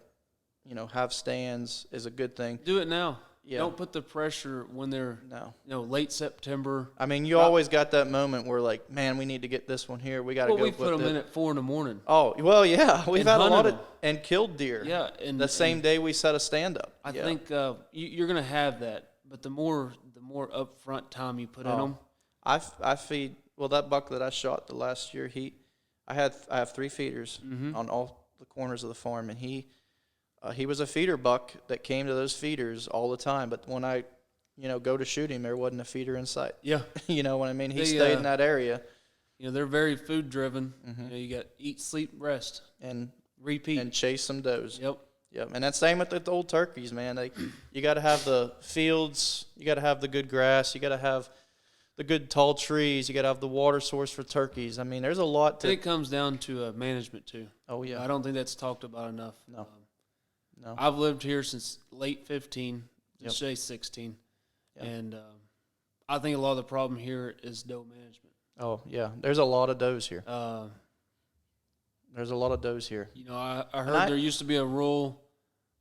Have stands is a good thing. Do it now. Yeah. Don't put the pressure when they're late September. I mean, you always got that moment where man, we need to get this one here. We got to go. We put them in at 4 a.m. Oh well, yeah, we've had a lot of and killed deer. Yeah, and the same day we set a stand up. I think you're gonna have that, but the more upfront time you put in them. I feed that buck that I shot the last year. I have 3 feeders on all the corners of the farm, and he was a feeder buck that came to those feeders all the time. But when I, go to shoot him, there wasn't a feeder in sight. Yeah. You know what I mean? He stayed in that area. They're very food driven. Mm-hmm. You got eat, sleep, rest, and repeat, and chase some does. Yep. Yep. And that's same with the old turkeys, man. You got to have the fields. You got to have the good grass. You got to have the good tall trees. You got to have the water source for turkeys. I mean, there's a lot to. It comes down to management too. Oh yeah. I don't think that's talked about enough. No. No. I've lived here since late 15, Yep. say 16, Yep. and I think a lot of the problem here is doe management. Oh yeah. There's a lot of does here. There's a lot of does here. You know, I heard there used to be a rule.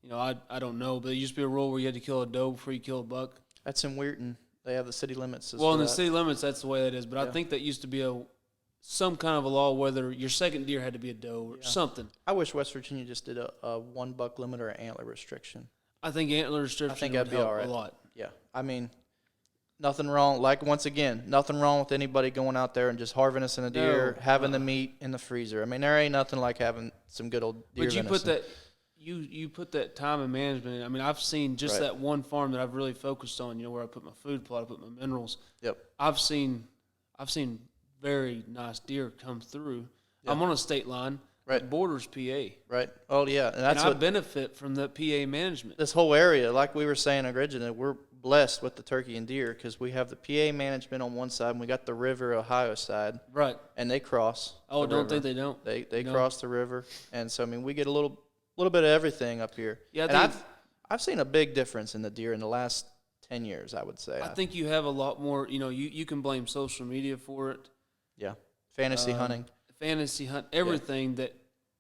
You know, I don't know, but there used to be a rule where you had to kill a doe before you kill a buck. That's in Weirton. They have the city limits. Well, in the city limits, that's the way that is. But I think that used to be some kind of a law whether your second deer had to be a doe or something. I wish West Virginia just did a 1 buck limit or an antler restriction. I think antler restriction would help a lot. Yeah. I mean, nothing wrong. Like, once again, nothing wrong with anybody going out there and just harvesting a deer, having the meat in the freezer. I mean, there ain't nothing like having some good old deer venison. But you put that time and management in. I mean, I've seen just that one farm that I've really focused on, you know, where I put my food plot, I put my minerals. Yep. I've seen very nice deer come through. Yep. I'm on a state line. Right. That borders PA. Right. Oh, yeah. And I benefit from the PA management. This whole area, like we were saying originally, we're blessed with the turkey and deer because we have the PA management on one side and we got the river Ohio side. Right. And they cross. Oh, don't think they don't. They cross the river. And so, I mean, we get a little bit of everything up here. Yeah, and I've seen a big difference in the deer in the last 10 years, I would say. I think you have a lot more, you know, you can blame social media for it. Yeah. Fantasy hunting. Everything that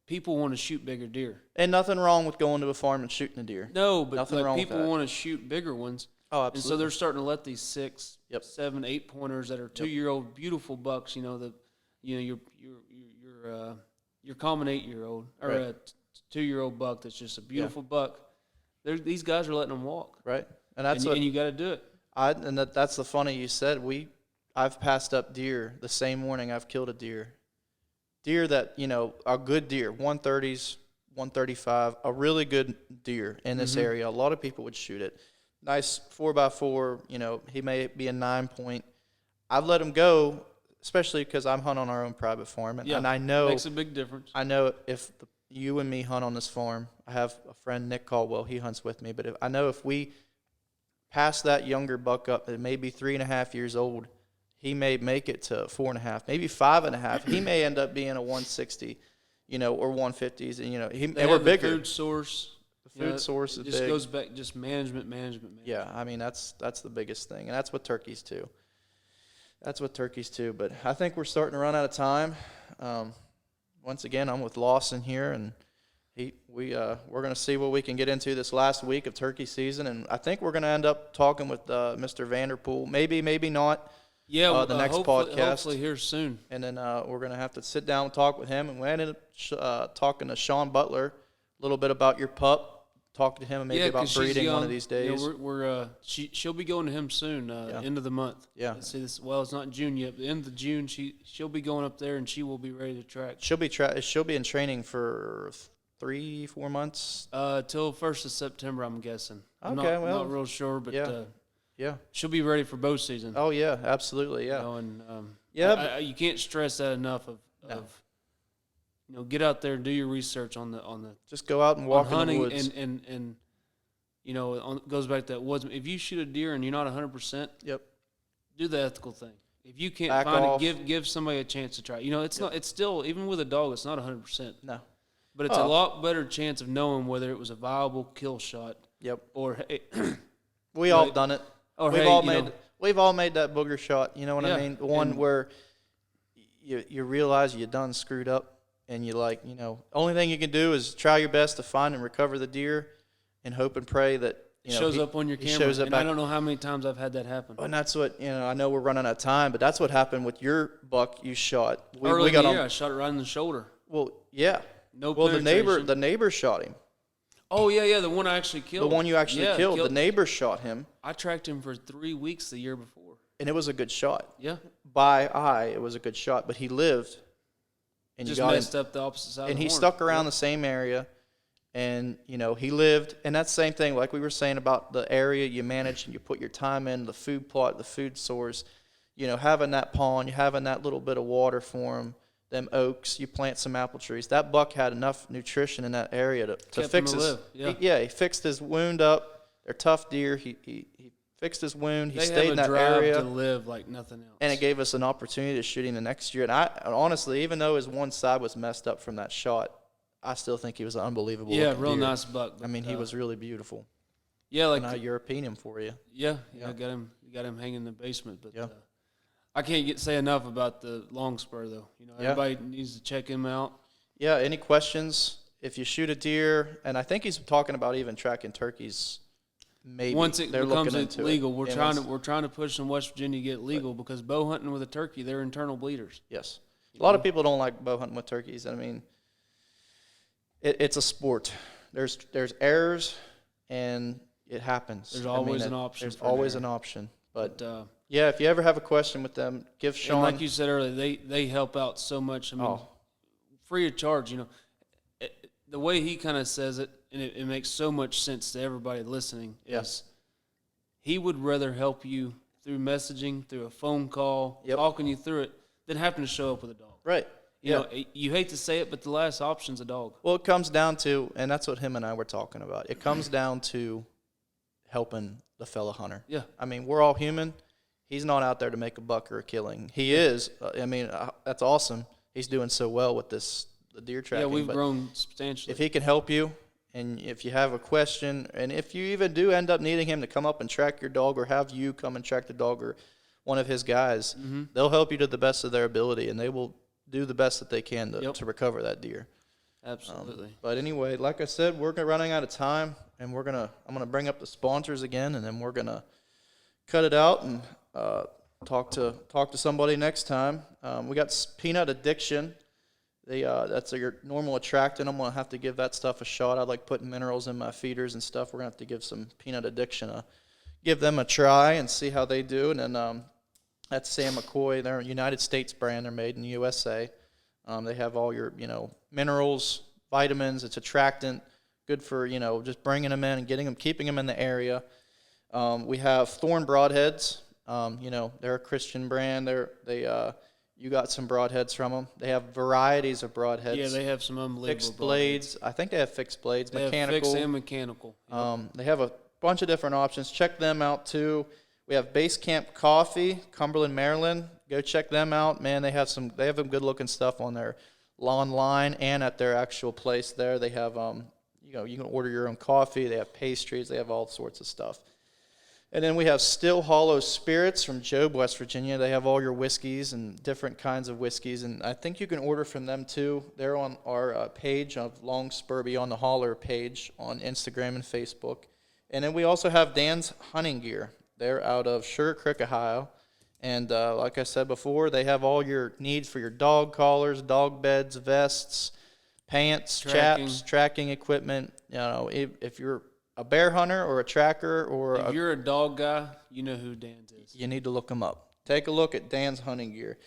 people want to shoot bigger deer. And nothing wrong with going to a farm and shooting a deer. No, but people want to shoot bigger ones. Oh, absolutely. And so they're starting to let these 6, 7, 8 pointers that are 2-year-old beautiful bucks, you know, your common 8-year-old or a 2-year-old buck that's just a beautiful buck. These guys are letting them walk. Right. And you got to do it. That's the funny you said. I've passed up deer the same morning I've killed a deer. Deer that, you know, are good deer, 130s, 135, a really good deer in this area. A lot of people would shoot it. Nice 4x4, you know, he may be a 9-point. I've let him go, especially because I'm hunting on our own private farm. And I know it makes a big difference. I know if you and me hunt on this farm, I have a friend, Nick Caldwell, he hunts with me. But I know if we pass that younger buck up, that may be 3.5 years old, he may make it to 4.5, maybe 5.5. He may end up being a 160, you know, or 150s, and you know, and we're bigger. The food source. The food source is big. It just goes back, just management. Yeah, I mean that's the biggest thing, and that's what turkeys too. But I think we're starting to run out of time. Once again, I'm with Lawson here, and we're going to see what we can get into this last week of turkey season, and I think we're going to end up talking with Mr. Vanderpool. Maybe not. Yeah, the next podcast. Hopefully here soon. And then we're going to have to sit down and talk with him. And we ended up talking to Sean Butler a little bit about your pup. Talk to him and maybe about breeding one of these days. You know, she'll be going to him soon, end of the month. Yeah. Let's see this. Well, it's not June yet, but end of June she'll be going up there and she will be ready to track. She'll be in training for 3-4 months. Till 1st of September, I'm guessing. Okay, I'm not real sure, but yeah, she'll be ready for bow season. Oh yeah, absolutely, yeah. You know, and you can't stress that enough. You know, get out there and do your research on the. Just go out and walk hunting in the woods. and you know, goes back to that woods. If you shoot a deer and you're not 100%, do the ethical thing. If you can't find it, give somebody a chance to try. You know, it's not. It's still, even with a dog, it's not 100%. No, but it's a lot better chance of knowing whether it was a viable kill shot. Yep. Or hey, we all done it. Or we've all made that booger shot. You know what I mean? The one where you realize you done screwed up, and you only thing you can do is try your best to find and recover the deer, and hope and pray that shows up on your camera. And I don't know how many times I've had that happen. And that's what I know we're running out of time, but that's what happened with your buck you shot. Early in the year, I shot it right in the shoulder. Well, yeah. No. Well, the neighbor shot him. Oh, yeah, the one I actually killed. The one you actually killed. The neighbor shot him. I tracked him for 3 weeks the year before. And it was a good shot. Yeah. By eye, it was a good shot, but he lived. And just messed up the opposite side of the And he horn. stuck around the same area, and, he lived. And that's the same thing, like we were saying about the area you manage and you put your time in, the food plot, the food source, having that pond, having that little bit of water for him, them oaks, you plant some apple trees. That buck had enough nutrition in that area to fix his. Live. Yeah. He fixed his wound up. They're tough deer. He fixed his wound. He They stayed have in a that drive area. to live like nothing else. And it gave us an opportunity to shoot him the next year. And I honestly, even though his one side was messed up from that shot, I still think he was an unbelievable looking real deer. nice buck. I mean, he was really beautiful. Yeah, like Now your opinion for you. yeah. I got him hanging in the basement. But Yeah. I can't say enough about the Longspur though. You know, Yeah. everybody needs to check him out. Yeah, any questions? If you shoot a deer, and I think he's talking about even tracking turkeys, maybe. Once it They're becomes looking into legal, it. we're trying to push in West Virginia to get it legal because bow hunting with a turkey, they're internal bleeders. Yes. A lot of people don't like bow hunting with turkeys. I mean, it's a sport. There's errors, and it happens. There's always an option. There's for always an an option. But yeah, if you ever have a question with them, give and Sean. like you said earlier, they help out so much. I mean, free of charge. You know, the way he kind of says it, and it makes so much sense to everybody listening. Is he would rather help you through messaging, through a phone call, talking you through it, than having to show up with a dog. Right. You know, you hate to say it, but the last option's a dog. Well, it comes down to, and that's what him and I were talking about. It comes down to helping the fellow hunter. Yeah. I mean, we're all human. He's not out there to make a buck or a killing. He is. I mean, that's awesome. He's doing so well with the deer tracking. Yeah, we've grown substantially. If he can help you, and if you have a question, and if you even do end up needing him to come up and track your dog, or have you come and track the dog, or one of his guys, they'll help you to the best of their ability, and they will do the best that they can to recover that deer. Absolutely. But anyway, like I said, we're running out of time, and I'm gonna bring up the sponsors again, and then we're gonna cut it out and talk to somebody next time. We got Peanut Addiction. That's your normal attractant. I'm gonna have to give that stuff a shot. I like putting minerals in my feeders and stuff. We're gonna have to give some Peanut Addiction give them a try and see how they do. And then that's Sam McCoy. They're a United States brand. They're made in the USA. They have all your minerals, vitamins. It's attractant, good for just bringing them in and keeping them in the area. We have Thorn Broadheads. They're a Christian brand. You got some broadheads from them. They have varieties of broadheads. Yeah, they have some unbelievable fixed blades. I think they have fixed blades, they mechanical. have fixed and mechanical. They have a bunch of different options. Check them out too. We have Base Camp Coffee, Cumberland, Maryland. Go check them out, man. They have some good looking stuff on their online and at their actual place there. They have you can order your own coffee. They have pastries. They have all sorts of stuff. And then we have Still Hollow Spirits from Job, West Virginia. They have all your whiskeys and different kinds of whiskeys, and I think you can order from them too. They're on our page of Longspur Beyond the Holler page on Instagram and Facebook. And then we also have Dan's Hunting Gear. They're out of Sugar Creek, Ohio. And like I said before, they have all your needs for your dog collars, dog beds, vests, pants, chaps, tracking equipment. If you're a bear hunter or a tracker or if you're a dog guy, you know who Dan's is. You need to look them up. Take a look at Dan's Hunting Gear.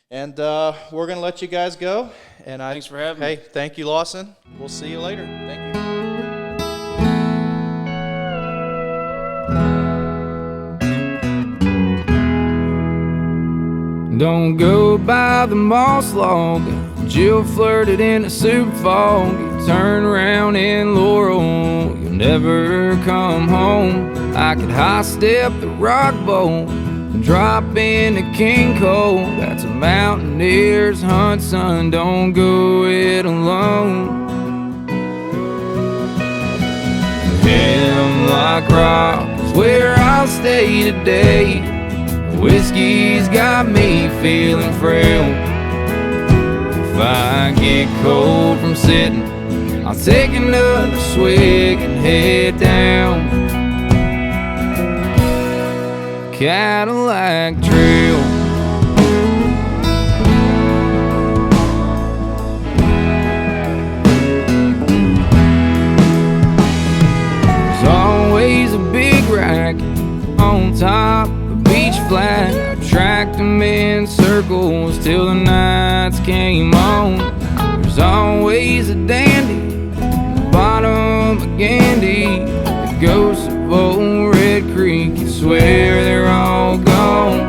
And we're going to let you guys go. And thanks for having me. Hey, thank you, Lawson. We'll see you later. Thank you. Don't go by the moss log. Jill flirted in a soup fog. You turn around in Laurel, you'll never come home. I could high step the rock bowl and drop in a king coal. That's a mountaineer's hunt, son. Don't go it alone. Hemlock Rock is where I'll stay today. Whiskey's got me feeling frail. If I get cold from sitting, I'll take another swig and head down Cadillac Trail. There's always a big rack on top beach flat. I tracked them in circles till the nights came on. There's always a dandy at the bottom of Gandy. The ghosts of old Red Creek, you swear they're all gone.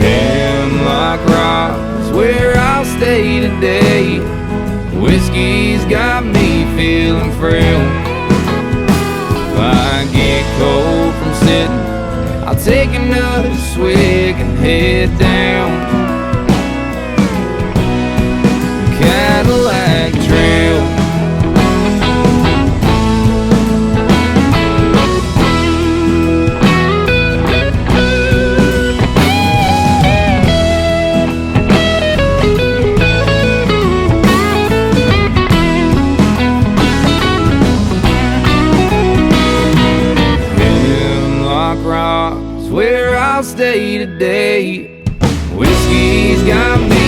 Hemlock Rock is where I'll stay today. Whiskey's got me feeling frail. swig and head down Cadillac Trail. Hemlock Rock's where I'll stay today. Whiskey's got me